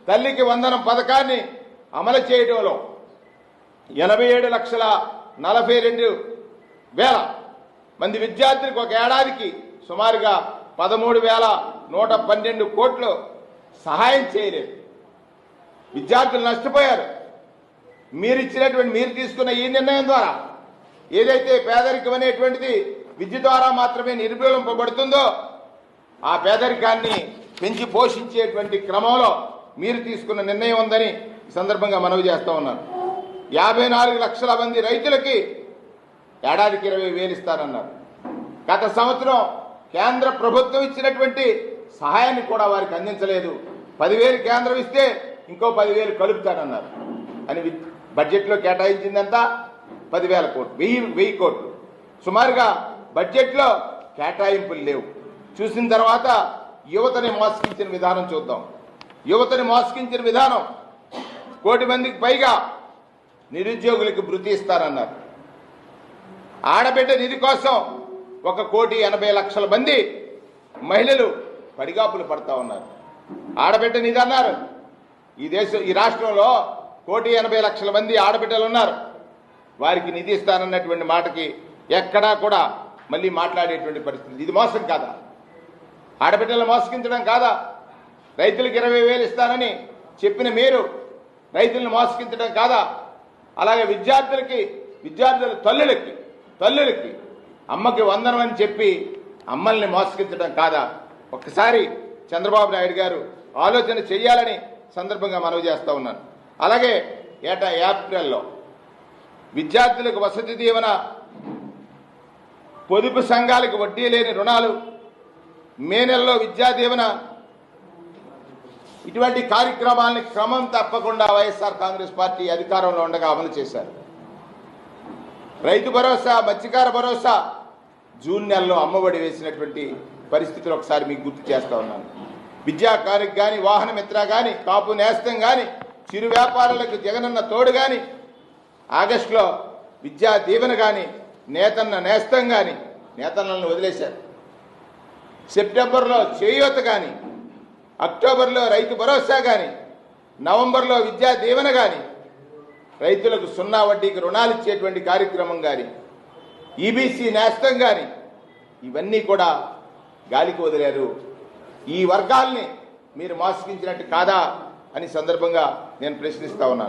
తల్లికి వందనం పథకాన్ని అమలు చేయడంలో 87,42,000 మంది విద్యార్థులకు ఒక ఏడాదికి సుమారుగా 13,112 కోట్లు సహాయం చేయలేదు. విద్యార్థులు నష్టపోయారు. మీరు తీసుకున్న ఈ నిర్ణయం ద్వారా ఏదైతే పేదరికం అనేటువంటిది విద్య ద్వారా మాత్రమే నిర్మూలింపబడుతుందో ఆ పేదరికాన్ని పెంచి పోషించేటువంటి క్రమంలో మీరు తీసుకున్న నిర్ణయం ఉందని ఈ సందర్భంగా మనవి చేస్తా ఉన్నాను. 54 లక్షల మంది రైతులకి ఏడాదికి 20,000 ఇస్తారన్నారు. గత సంవత్సరం కేంద్ర ప్రభుత్వం ఇచ్చినటువంటి సహాయాన్ని కూడా వారికి అందించలేదు. 10,000 కేంద్రం ఇస్తే ఇంకో 10,000 కలుపుతారన్నారు. అని బడ్జెట్లో కేటాయించిందంతా 10,000 కోట్లు, 1,000 కోట్లు. సుమారుగా బడ్జెట్లో కేటాయింపులు లేవు. చూసిన తర్వాత యువతని మోసగించిన విధానం చూద్దాం. యువతని మోసగించిన విధానం 1 కోటి మందికి పైగా నిరుద్యోగులకు భృతి ఇస్తారన్నారు. ఆడబిడ్డ నిధి కోసం 1,80,00,000 మంది మహిళలు పడిగాపులు పడతా ఉన్నారు. ఆడబిడ్డ నిధి అన్నారు. ఈ రాష్ట్రంలో 1,80,00,000 మంది ఆడబిడ్డలు ఉన్నారు. వారికి నిధి ఇస్తానన్నటువంటి మాటకి ఎక్కడా కూడా మళ్ళీ మాట్లాడేటువంటి పరిస్థితి. ఇది మోసం కాదా? ఆడబిడ్డలను మోసగించడం కాదా? రైతులకు 20,000 ఇస్తానని చెప్పిన మీరు రైతులను మోసగించడం కాదా? అలాగే విద్యార్థుల తల్లులకి అమ్మకి వందనం అని చెప్పి అమ్మల్ని మోసగించడం కాదా? ఒక్కసారి చంద్రబాబు నాయుడు గారు ఆలోచన చేయాలని సందర్భంగా మనవి చేస్తా ఉన్నాను. అలాగే ఏప్రిల్లో విద్యార్థులకు వసతి దీవెన, పొదుపు సంఘాలకు వడ్డీ లేని రుణాలు, మే నెలలో విద్యా దీవెన, ఇటువంటి కార్యక్రమాలని క్రమం తప్పకుండా వైఎస్ఆర్ కాంగ్రెస్ పార్టీ అధికారంలో ఉండగా అమలు చేశారు. రైతు భరోసా, మత్స్యకార భరోసా, జూన్ నెలలో అమ్మఒడి వేసినటువంటి పరిస్థితులు ఒకసారి మీకు గుర్తు చేస్తా ఉన్నాను. విద్యా కానుక కానీ, వాహన మిత్ర కానీ, కాపు నేస్తం కానీ, చిరు వ్యాపారులకు జగనన్న తోడు కానీ, ఆగస్టులో విద్యా దీవెన కానీ, నేతన్న నేస్తం కానీ, నేతన్నలను వదిలేశారు. సెప్టెంబర్లో చేయూత కానీ, అక్టోబర్లో రైతు భరోసా కానీ, నవంబర్లో విద్యా దీవెన కానీ, రైతులకు 0 వడ్డీకి రుణాలు ఇచ్చేటువంటి కార్యక్రమం కానీ, ఈబీసీ నేస్తం కానీ, ఇవన్నీ కూడా గాలికి వదిలేరు. ఈ వర్గాల్ని మీరు మోసగించినట్టు కాదా అని సందర్భంగా నేను ప్రశ్నిస్తా ఉన్నాను.